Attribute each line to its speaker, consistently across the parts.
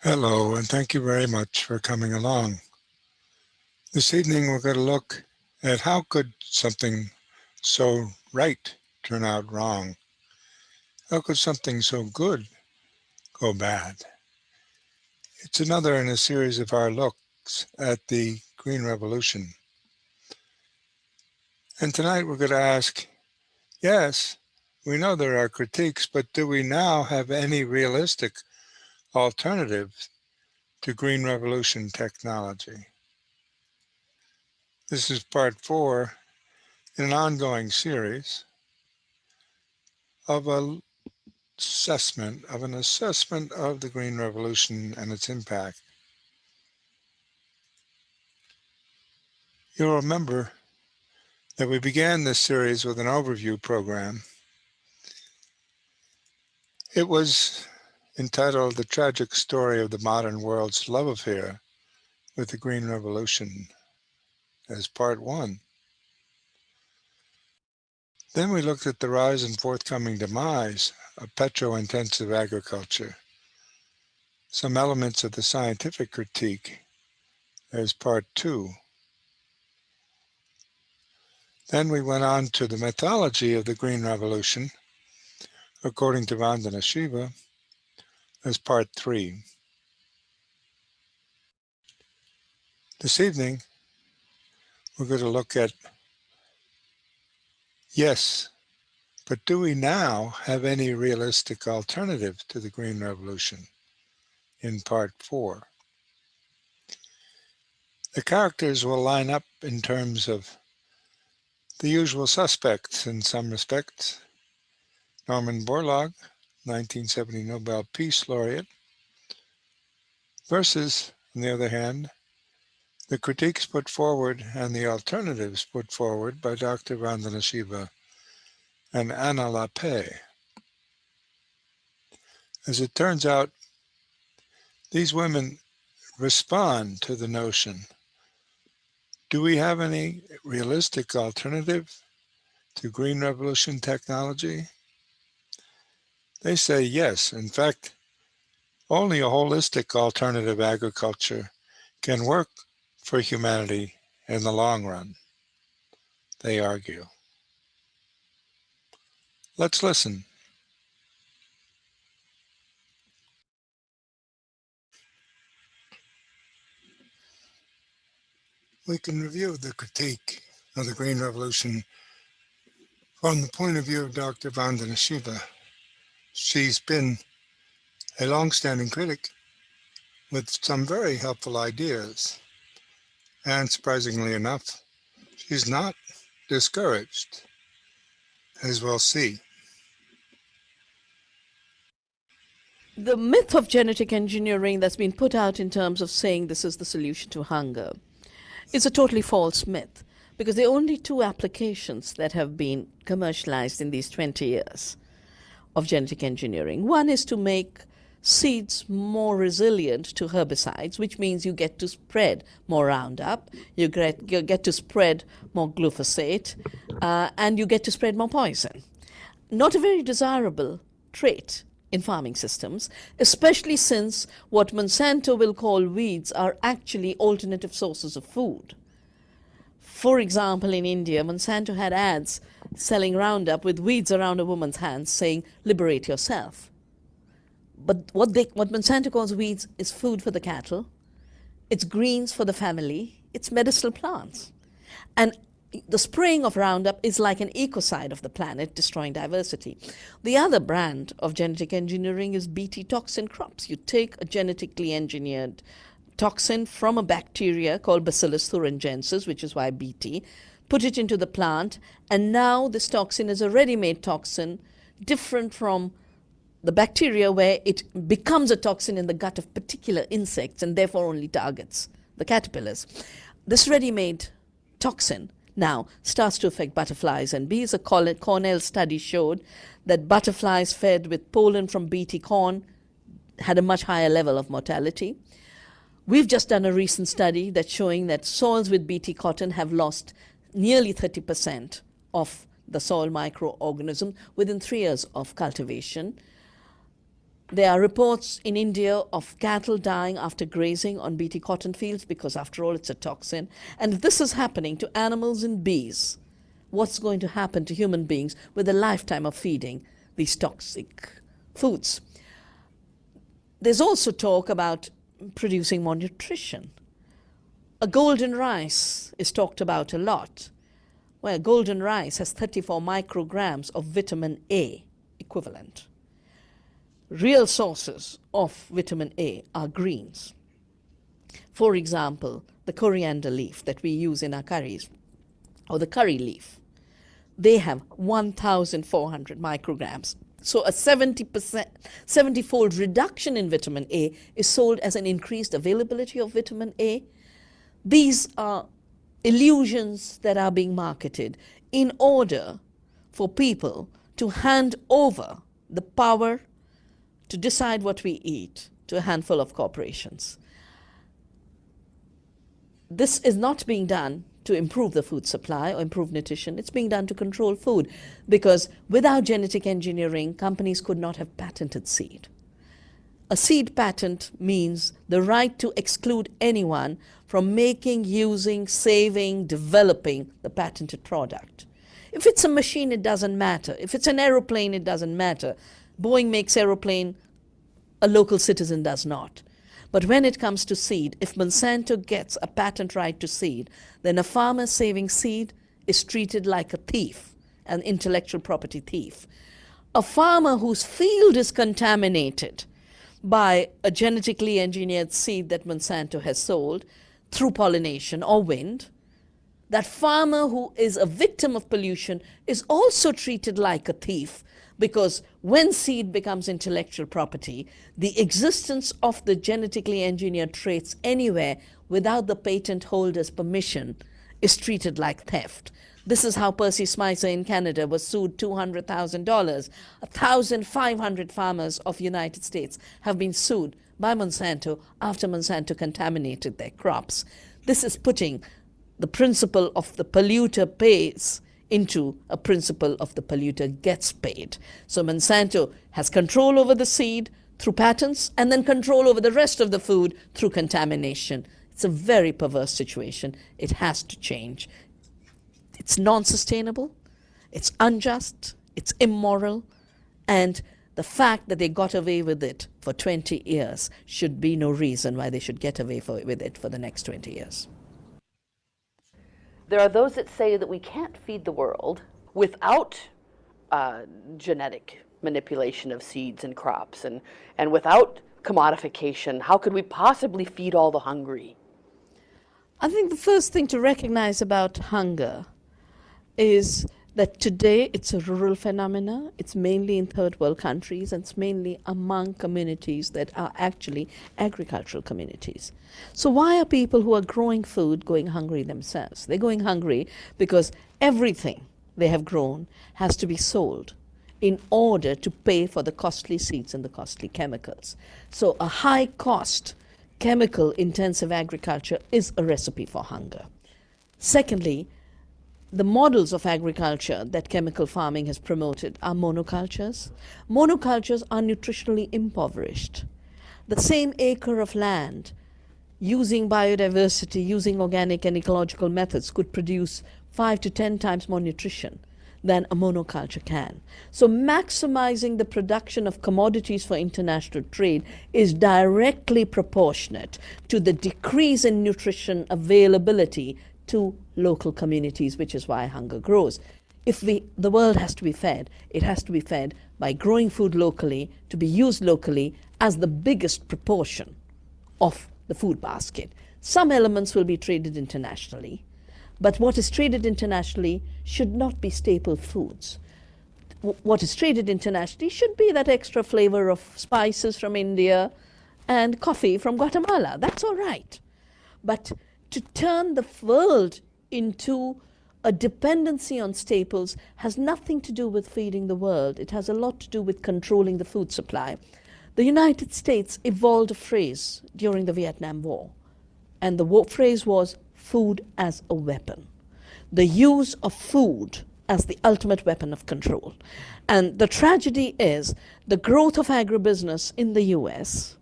Speaker 1: Hello, and thank you very much for coming along. This evening we're going to look at how could something so right turn out wrong? How could something so good go bad? It's another in a series of our looks at the Green Revolution. And tonight we're going to ask, yes, we know there are critiques, but do we now have any realistic alternative to Green Revolution technology? This is part 4 in an ongoing series of an assessment of the Green Revolution and its impact. You'll remember that we began this series with an overview program. It was entitled The Tragic Story of the Modern World's Love Affair with the Green Revolution as part 1. Then we looked at the rise and forthcoming demise of petro-intensive agriculture, some elements of the scientific critique as part 2. Then we went on to the mythology of the Green Revolution, according to Vandana Shiva, as part 3. This evening, we're going to look at, yes, but do we now have any realistic alternative to the Green Revolution in part 4? The characters will line up in terms of the usual suspects in some respects. Norman Borlaug, 1970 Nobel Peace Laureate, versus, on the other hand, the critiques put forward and the alternatives put forward by Dr. Vandana Shiva and Anna Lappé. As it turns out, these women respond to the notion, do we have any realistic alternative to Green Revolution technology? They say yes. In fact, only a holistic alternative agriculture can work for humanity in the long run, they argue. Let's listen. We can review the critique of the Green Revolution from the point of view of Dr. Vandana Shiva. She's been a long-standing critic with some very helpful ideas. And surprisingly enough, she's not discouraged, as we'll see.
Speaker 2: The myth of genetic engineering that's been put out in terms of saying this is the solution to hunger is a totally false myth, because there are only two applications that have been commercialized in these 20 years of genetic engineering. One is to make seeds more resilient to herbicides, which means you get to spread more Roundup, you get to spread more glyphosate, and you get to spread more poison. Not a very desirable trait in farming systems, especially since what Monsanto will call weeds are actually alternative sources of food. For example, in India, Monsanto had ads selling Roundup with weeds around a woman's hands saying, liberate yourself. But what Monsanto calls weeds is food for the cattle, it's greens for the family, it's medicinal plants. And the spraying of Roundup is like an ecocide of the planet, destroying diversity. The other brand of genetic engineering is Bt toxin crops. You take a genetically engineered toxin from a bacteria called Bacillus thuringiensis, which is why Bt, put it into the plant, and now this toxin is a ready-made toxin, different from the bacteria where it becomes a toxin in the gut of particular insects and therefore only targets the caterpillars. This ready-made toxin now starts to affect butterflies and bees. A Cornell study showed that butterflies fed with pollen from Bt corn had a much higher level of mortality. We've just done a recent study that's showing that soils with Bt cotton have lost nearly 30% of the soil microorganism within 3 years of cultivation. There are reports in India of cattle dying after grazing on BT cotton fields because, after all, it's a toxin. And if this is happening to animals and bees, what's going to happen to human beings with a lifetime of feeding these toxic foods? There's also talk about producing more nutrition. A golden rice is talked about a lot. Well, golden rice has 34 micrograms of vitamin A equivalent. Real sources of vitamin A are greens. For example, the coriander leaf that we use in our curries, or the curry leaf, they have 1,400 micrograms. So a 70-fold reduction in vitamin A is sold as an increased availability of vitamin A. These are illusions that are being marketed in order for people to hand over the power to decide what we eat to a handful of corporations. This is not being done to improve the food supply or improve nutrition. It's being done to control food, because without genetic engineering, companies could not have patented seed. A seed patent means the right to exclude anyone from making, using, saving, developing the patented product. If it's a machine, it doesn't matter. If it's an aeroplane, it doesn't matter. Boeing makes aeroplane, a local citizen does not. But when it comes to seed, if Monsanto gets a patent right to seed, then a farmer saving seed is treated like a thief, an intellectual property thief. A farmer whose field is contaminated by a genetically engineered seed that Monsanto has sold through pollination or wind, that farmer who is a victim of pollution is also treated like a thief, because when seed becomes intellectual property, the existence of the genetically engineered traits anywhere without the patent holder's permission is treated like theft. This is how Percy Smicer in Canada was sued $200,000. 1,500 farmers of the United States have been sued by Monsanto after Monsanto contaminated their crops. This is putting the principle of the polluter pays into a principle of the polluter gets paid. So Monsanto has control over the seed through patents, and then control over the rest of the food through contamination. It's a very perverse situation. It has to change. It's non-sustainable, it's unjust, it's immoral, and the fact that they got away with it for 20 years should be no reason why they should get away with it for the next 20 years.
Speaker 3: There are those that say that we can't feed the world without genetic manipulation of seeds and crops, and without commodification. How could we possibly feed all the hungry?
Speaker 2: I think the first thing to recognize about hunger is that today it's a rural phenomena. It's mainly in third world countries, and it's mainly among communities that are actually agricultural communities. So why are people who are growing food going hungry themselves? They're going hungry because everything they have grown has to be sold in order to pay for the costly seeds and the costly chemicals. So a high cost, chemical intensive agriculture is a recipe for hunger. Secondly, the models of agriculture that chemical farming has promoted are monocultures. Monocultures are nutritionally impoverished. The same acre of land, using biodiversity, using organic and ecological methods, could produce 5 to 10 times more nutrition than a monoculture can. So maximizing the production of commodities for international trade is directly proportionate to the decrease in nutrition availability to local communities, which is why hunger grows. If the world has to be fed, it has to be fed by growing food locally, to be used locally as the biggest proportion of the food basket. Some elements will be traded internationally, but what is traded internationally should not be staple foods. What is traded internationally should be that extra flavor of spices from India and coffee from Guatemala. That's all right. But to turn the world into a dependency on staples has nothing to do with feeding the world. It has a lot to do with controlling the food supply. The United States evolved a phrase during the Vietnam War, and the phrase was food as a weapon. The use of food as the ultimate weapon of control. And the tragedy is the growth of agribusiness in the US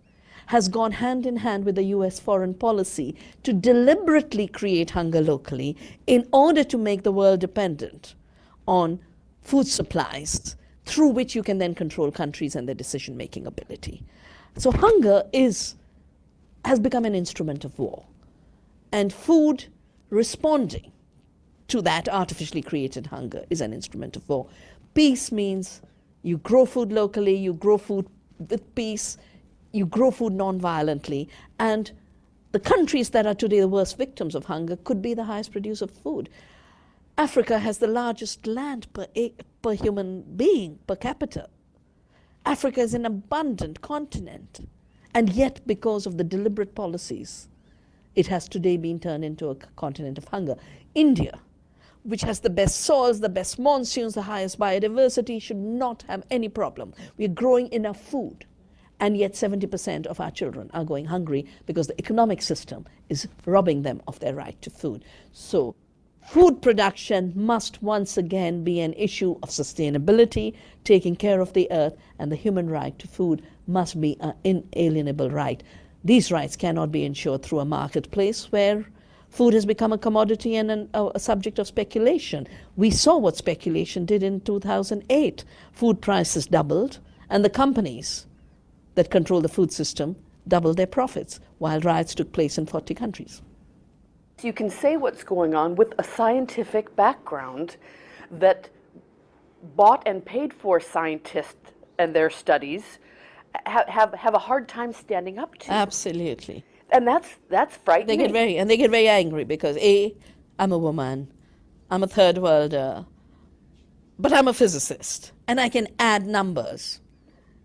Speaker 2: has gone hand in hand with the US foreign policy to deliberately create hunger locally in order to make the world dependent on food supplies through which you can then control countries and their decision-making ability. So hunger has become an instrument of war. And food responding to that artificially created hunger is an instrument of war. Peace means you grow food locally, you grow food with peace, you grow food non-violently, and the countries that are today the worst victims of hunger could be the highest producer of food. Africa has the largest land per human being, per capita. Africa is an abundant continent, and yet because of the deliberate policies, it has today been turned into a continent of hunger. India, which has the best soils, the best monsoons, the highest biodiversity, should not have any problem. We're growing enough food, and yet 70% of our children are going hungry because the economic system is robbing them of their right to food. So food production must once again be an issue of sustainability, taking care of the earth, and the human right to food must be an inalienable right. These rights cannot be ensured through a marketplace where food has become a commodity and a subject of speculation. We saw what speculation did in 2008. Food prices doubled, and the companies that control the food system doubled their profits, while riots took place in 40 countries.
Speaker 3: You can say what's going on with a scientific background that bought and paid for scientists and their studies have a hard time standing up to.
Speaker 2: Absolutely.
Speaker 3: And that's frightening.
Speaker 2: They get very angry because I'm a woman, I'm a third worlder, but I'm a physicist and I can add numbers.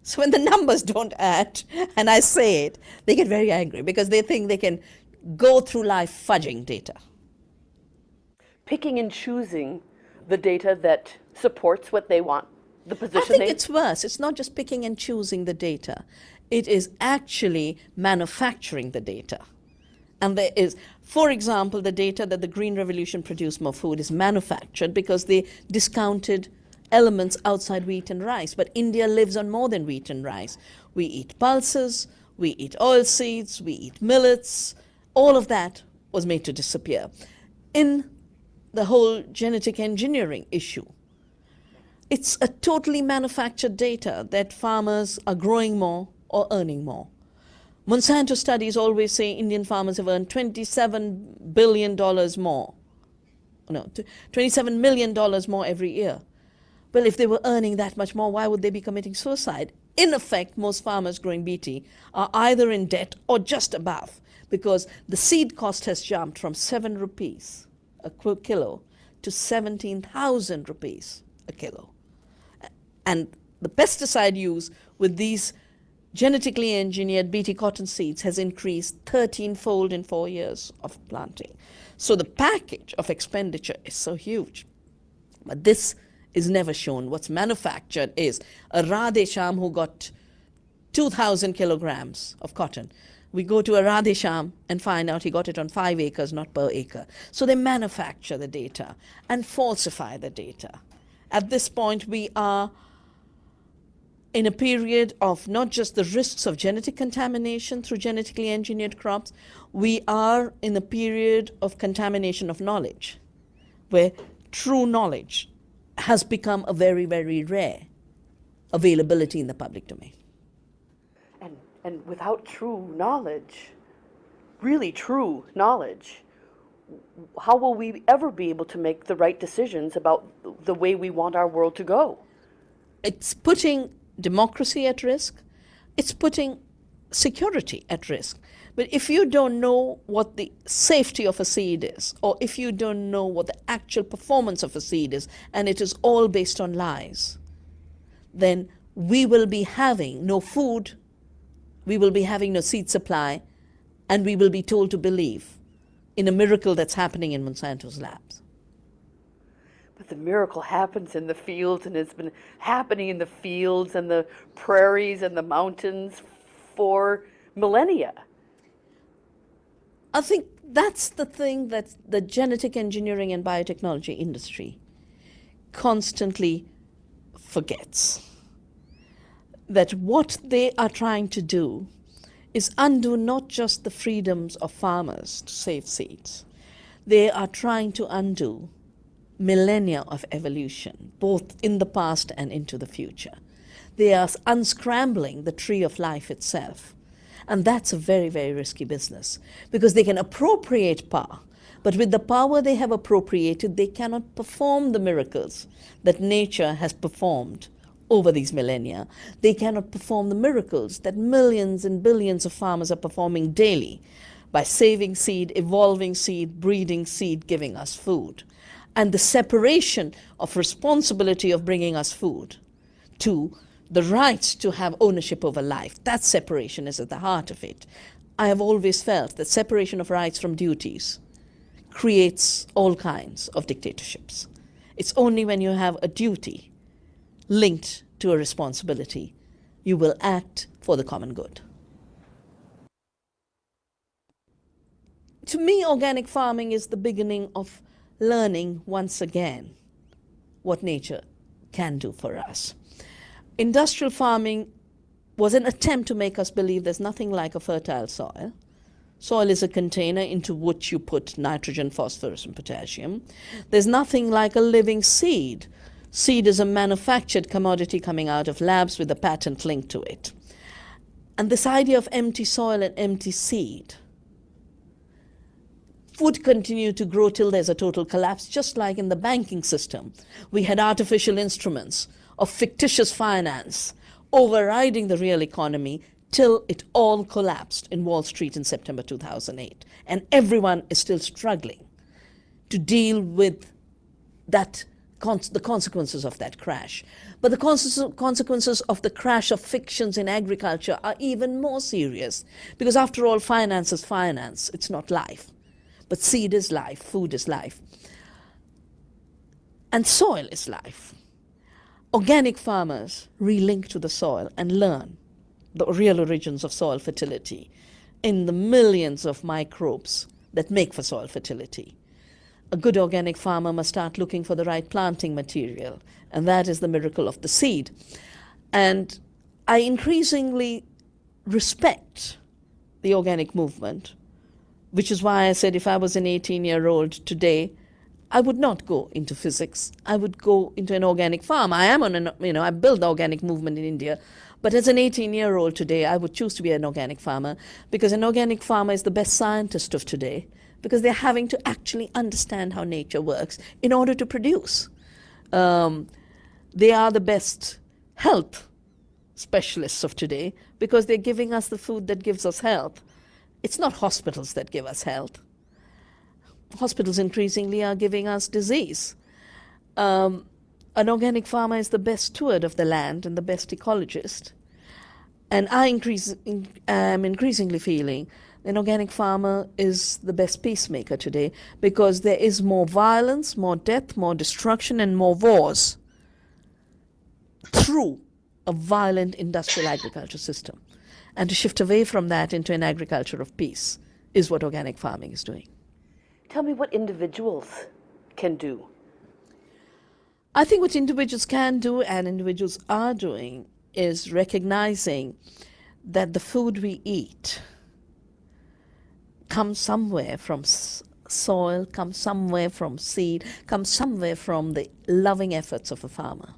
Speaker 2: So when the numbers don't add and I say it, they get very angry because they think they can go through life fudging data.
Speaker 3: Picking and choosing the data that supports what they want, the position
Speaker 2: I think it's worse. It's not just picking and choosing the data. It is actually manufacturing the data. And there is, for example, the data that the Green Revolution produced more food is manufactured because they discounted elements outside wheat and rice. But India lives on more than wheat and rice. We eat pulses, we eat oilseeds, we eat millets. All of that was made to disappear. In the whole genetic engineering issue, it's a totally manufactured data that farmers are growing more or earning more. Monsanto studies always say Indian farmers have earned $27 billion more. No, $27 million more every year. Well, if they were earning that much more, why would they be committing suicide? In effect, most farmers growing BT are either in debt or just above, because the seed cost has jumped from 7 rupees a kilo to 17,000 rupees a kilo. And the pesticide use with these genetically engineered BT cotton seeds has increased 13-fold in 4 years of planting. So the package of expenditure is so huge. But this is never shown. What's manufactured is a Radhe Shyam who got 2,000 kilograms of cotton. We go to a Radhe Shyam and find out he got it on 5 acres, not per acre. So they manufacture the data and falsify the data. At this point, we are in a period of not just the risks of genetic contamination through genetically engineered crops, we are in a period of contamination of knowledge, where true knowledge has become a very, very rare availability in the public domain.
Speaker 3: And without true knowledge, really true knowledge, how will we ever be able to make the right decisions about the way we want our world to go?
Speaker 2: It's putting democracy at risk. It's putting security at risk. But if you don't know what the safety of a seed is, or if you don't know what the actual performance of a seed is, and it is all based on lies, then we will be having no food, we will be having no seed supply, and we will be told to believe in a miracle that's happening in Monsanto's labs.
Speaker 3: But the miracle happens in the fields, and it's been happening in the fields and the prairies and the mountains for millennia.
Speaker 2: I think that's the thing that the genetic engineering and biotechnology industry constantly forgets that what they are trying to do is undo not just the freedoms of farmers to save seeds. They are trying to undo millennia of evolution, both in the past and into the future. They are unscrambling the tree of life itself. And that's a very, very risky business because they can appropriate power. But with the power they have appropriated, they cannot perform the miracles that nature has performed over these millennia. They cannot perform the miracles that millions and billions of farmers are performing daily by saving seed, evolving seed, breeding seed, giving us food. And the separation of responsibility of bringing us food to the rights to have ownership over life, that separation is at the heart of it. I have always felt that separation of rights from duties creates all kinds of dictatorships. It's only when you have a duty linked to a responsibility you will act for the common good. To me, organic farming is the beginning of learning once again what nature can do for us. Industrial farming was an attempt to make us believe there's nothing like a fertile soil. Soil is a container into which you put nitrogen, phosphorus, and potassium. There's nothing like a living seed. Seed is a manufactured commodity coming out of labs with a patent linked to it. And this idea of empty soil and empty seed would continue to grow till there's a total collapse, just like in the banking system. We had artificial instruments of fictitious finance overriding the real economy till it all collapsed in Wall Street in September 2008. And everyone is still struggling to deal with that, the consequences of that crash. But the consequences of the crash of fictions in agriculture are even more serious, because after all, finance is finance, it's not life. But seed is life, food is life, and soil is life. Organic farmers relink to the soil and learn the real origins of soil fertility in the millions of microbes that make for soil fertility. A good organic farmer must start looking for the right planting material, and that is the miracle of the seed. And I increasingly respect the organic movement, which is why I said if I was an 18-year-old today, I would not go into physics. I would go into an organic farm. I am on I built the organic movement in India. But as an 18-year-old today, I would choose to be an organic farmer, because an organic farmer is the best scientist of today, because they're having to actually understand how nature works in order to produce. They are the best health specialists of today, because they're giving us the food that gives us health. It's not hospitals that give us health. Hospitals increasingly are giving us disease. An organic farmer is the best steward of the land and the best ecologist. And I am increasingly feeling an organic farmer is the best peacemaker today, because there is more violence, more death, more destruction, and more wars through a violent industrial agriculture system. And to shift away from that into an agriculture of peace is what organic farming is doing.
Speaker 3: Tell me what individuals can do.
Speaker 2: I think what individuals can do and individuals are doing is recognizing that the food we eat comes somewhere from soil, comes somewhere from seed, comes somewhere from the loving efforts of a farmer.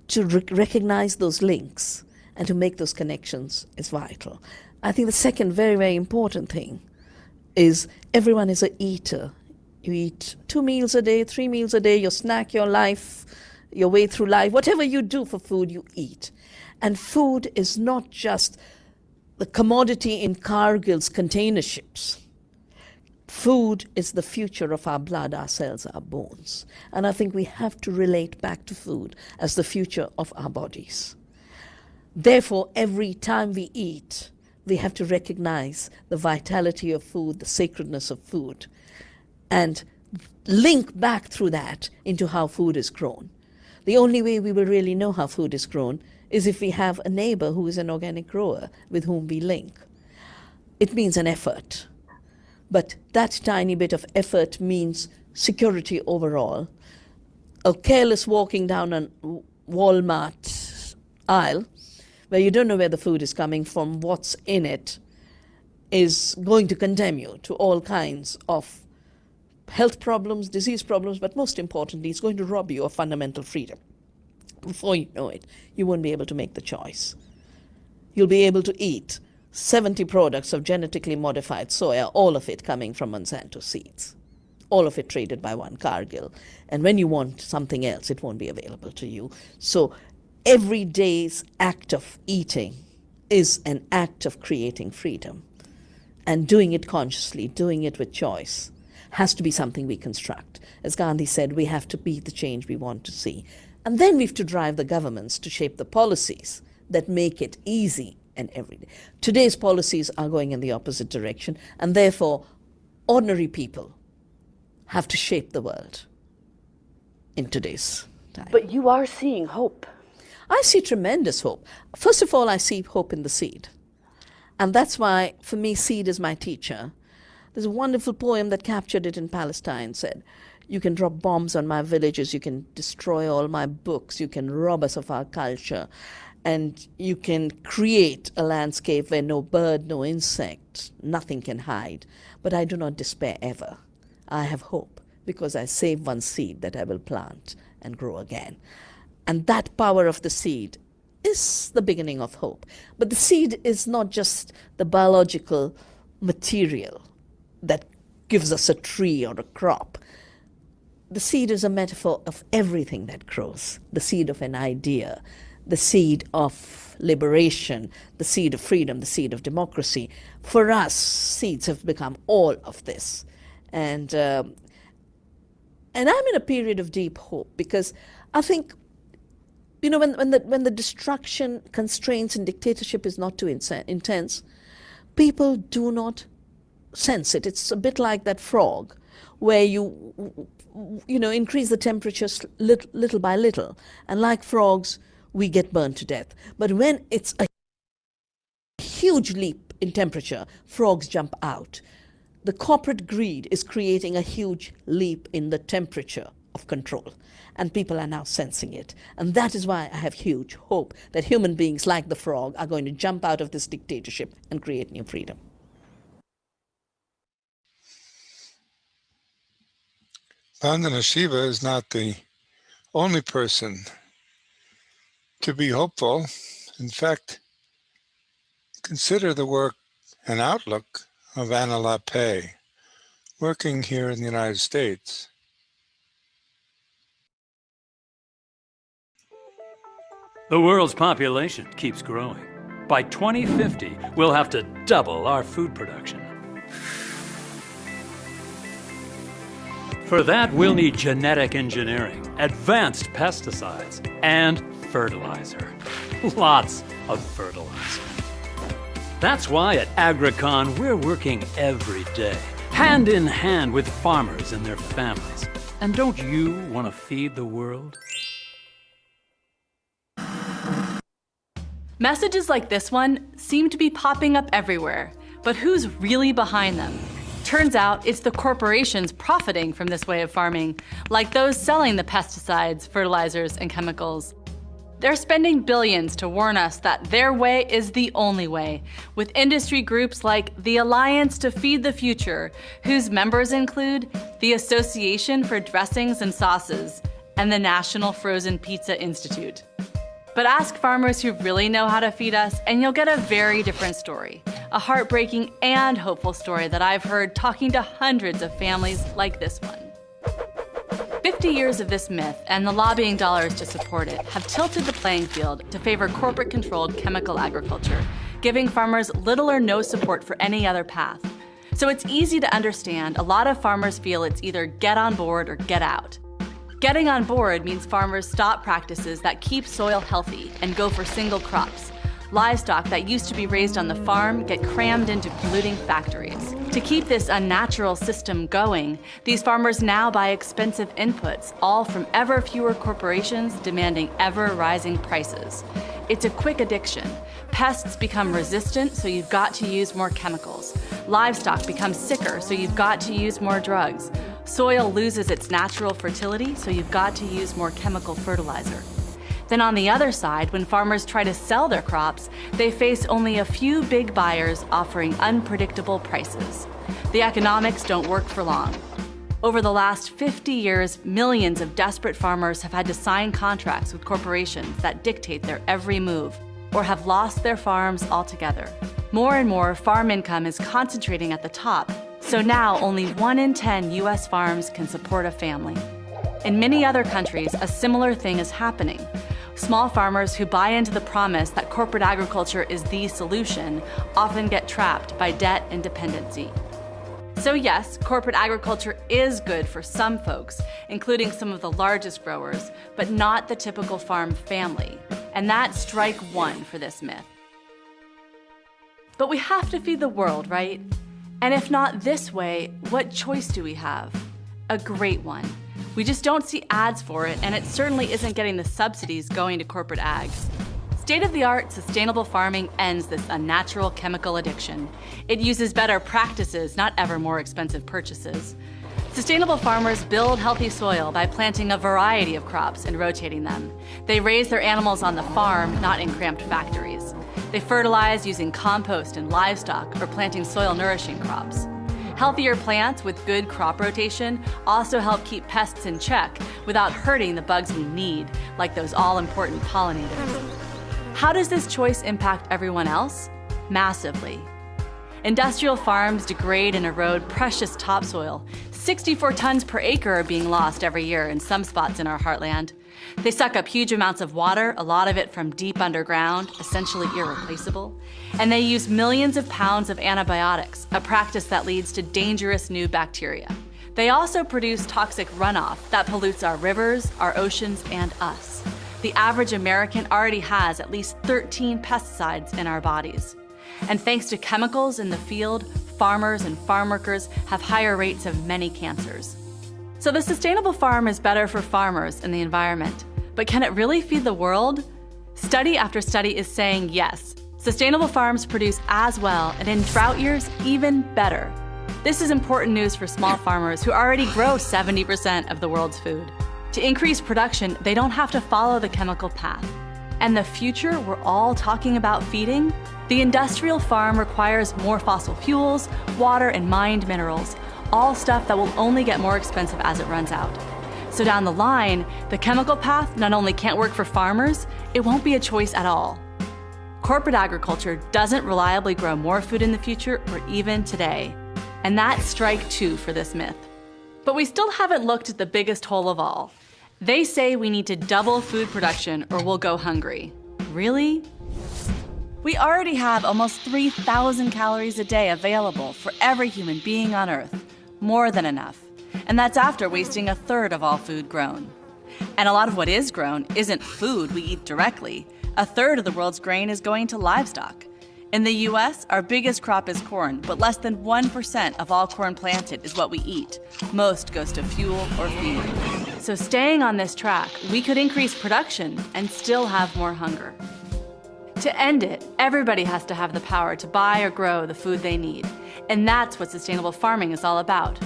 Speaker 2: To recognize those links and to make those connections is vital. I think the second very, very important thing is everyone is an eater. You eat 2 meals a day, 3 meals a day, you snack your life, your way through life. Whatever you do for food, you eat. And food is not just the commodity in Cargill's container ships. Food is the future of our blood, our cells, our bones. And I think we have to relate back to food as the future of our bodies. Therefore, every time we eat, we have to recognize the vitality of food, the sacredness of food, and link back through that into how food is grown. The only way we will really know how food is grown is if we have a neighbor who is an organic grower with whom we link. It means an effort, but that tiny bit of effort means security overall, a careless walking down a Walmart aisle where you don't know where the food is coming from, what's in it, is going to condemn you to all kinds of health problems, disease problems, but most importantly, it's going to rob you of fundamental freedom. Before you know it, you won't be able to make the choice. You'll be able to eat 70 products of genetically modified soya, all of it coming from Monsanto seeds, all of it traded by one Cargill. And when you want something else, it won't be available to you. So every day's act of eating is an act of creating freedom. And doing it consciously, doing it with choice, has to be something we construct. As Gandhi said, we have to be the change we want to see. And then we have to drive the governments to shape the policies that make it easy and everyday. Today's policies are going in the opposite direction, and therefore ordinary people have to shape the world in today's time.
Speaker 3: But you are seeing hope.
Speaker 2: I see tremendous hope. First of all, I see hope in the seed. And that's why, for me, seed is my teacher. There's a wonderful poem that captured it in Palestine, said, "You can drop bombs on my villages, you can destroy all my books, you can rob us of our culture, and you can create a landscape where no bird, no insect, nothing can hide. But I do not despair ever. I have hope, because I save one seed that I will plant and grow again." And that power of the seed is the beginning of hope. But the seed is not just the biological material that gives us a tree or a crop. The seed is a metaphor of everything that grows. The seed of an idea, the seed of liberation, the seed of freedom, the seed of democracy. For us, seeds have become all of this. And I'm in a period of deep hope, because I think, you know, when the destruction, constraints, and dictatorship is not too intense, people do not sense it. It's a bit like that frog, where you increase the temperature little by little, and like frogs, we get burned to death. But when it's a huge leap in temperature, frogs jump out. The corporate greed is creating a huge leap in the temperature of control, and people are now sensing it. And that is why I have huge hope that human beings like the frog are going to jump out of this dictatorship and create new freedom.
Speaker 1: Vandana Shiva is not the only person to be hopeful. In fact, consider the work and outlook of Anna Lappé, working here in the United States.
Speaker 4: The world's population keeps growing. By 2050, we'll have to double our food production. For that, we'll need genetic engineering, advanced pesticides, and fertilizer. Lots of fertilizer. That's why at Agricon, we're working every day, hand in hand with farmers and their families. And don't you want to feed the world?
Speaker 5: Messages like this one seem to be popping up everywhere, but who's really behind them? Turns out it's the corporations profiting from this way of farming, like those selling the pesticides, fertilizers, and chemicals. They're spending billions to warn us that their way is the only way, with industry groups like the Alliance to Feed the Future, whose members include the Association for Dressings and Sauces and the National Frozen Pizza Institute. But ask farmers who really know how to feed us, and you'll get a very different story. A heartbreaking and hopeful story that I've heard talking to hundreds of families like this one. 50 years of this myth and the lobbying dollars to support it have tilted the playing field to favor corporate-controlled chemical agriculture, giving farmers little or no support for any other path. So it's easy to understand a lot of farmers feel it's either get on board or get out. Getting on board means farmers stop practices that keep soil healthy and go for single crops. Livestock that used to be raised on the farm get crammed into polluting factories. To keep this unnatural system going, these farmers now buy expensive inputs, all from ever fewer corporations demanding ever-rising prices. It's a quick addiction. Pests become resistant, so you've got to use more chemicals. Livestock becomes sicker, so you've got to use more drugs. Soil loses its natural fertility, so you've got to use more chemical fertilizer. Then on the other side, when farmers try to sell their crops, they face only a few big buyers offering unpredictable prices. The economics don't work for long. Over the last 50 years, millions of desperate farmers have had to sign contracts with corporations that dictate their every move, or have lost their farms altogether. More and more farm income is concentrating at the top, so now only 1 in 10 US farms can support a family. In many other countries, a similar thing is happening. Small farmers who buy into the promise that corporate agriculture is the solution often get trapped by debt and dependency. So yes, corporate agriculture is good for some folks, including some of the largest growers, but not the typical farm family. And that's strike one for this myth. But we have to feed the world, right? And if not this way, what choice do we have? A great one. We just don't see ads for it, and it certainly isn't getting the subsidies going to corporate ags. State-of-the-art sustainable farming ends this unnatural chemical addiction. It uses better practices, not ever more expensive purchases. Sustainable farmers build healthy soil by planting a variety of crops and rotating them. They raise their animals on the farm, not in cramped factories. They fertilize using compost and livestock or planting soil-nourishing crops. Healthier plants with good crop rotation also help keep pests in check without hurting the bugs we need, like those all-important pollinators. How does this choice impact everyone else? Massively. Industrial farms degrade and erode precious topsoil. 64 tons per acre are being lost every year in some spots in our heartland. They suck up huge amounts of water, a lot of it from deep underground, essentially irreplaceable. And they use millions of pounds of antibiotics, a practice that leads to dangerous new bacteria. They also produce toxic runoff that pollutes our rivers, our oceans, and us. The average American already has at least 13 pesticides in our bodies. And thanks to chemicals in the field, farmers and farm workers have higher rates of many cancers. So the sustainable farm is better for farmers and the environment. But can it really feed the world? Study after study is saying yes. Sustainable farms produce as well, and in drought years, even better. This is important news for small farmers who already grow 70% of the world's food. To increase production, they don't have to follow the chemical path. And the future we're all talking about feeding? The industrial farm requires more fossil fuels, water, and mined minerals, all stuff that will only get more expensive as it runs out. So down the line, the chemical path not only can't work for farmers, it won't be a choice at all. Corporate agriculture doesn't reliably grow more food in the future or even today. And that's strike two for this myth. But we still haven't looked at the biggest hole of all. They say we need to double food production or we'll go hungry. Really? We already have almost 3,000 calories a day available for every human being on Earth. More than enough. And that's after wasting 1/3 of all food grown. And a lot of what is grown isn't food we eat directly. 1/3 of the world's grain is going to livestock. In the US, our biggest crop is corn, but less than 1% of all corn planted is what we eat. Most goes to fuel or feed. So staying on this track, we could increase production and still have more hunger. To end it, everybody has to have the power to buy or grow the food they need. And that's what sustainable farming is all about.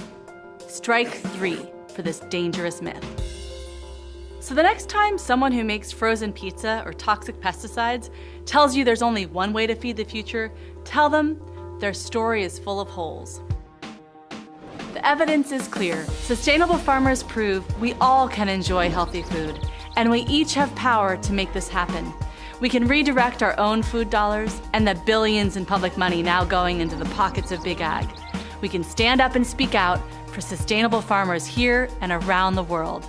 Speaker 5: Strike three for this dangerous myth. So the next time someone who makes frozen pizza or toxic pesticides tells you there's only one way to feed the future, tell them their story is full of holes. The evidence is clear. Sustainable farmers prove we all can enjoy healthy food, and we each have power to make this happen. We can redirect our own food dollars and the billions in public money now going into the pockets of big ag. We can stand up and speak out for sustainable farmers here and around the world.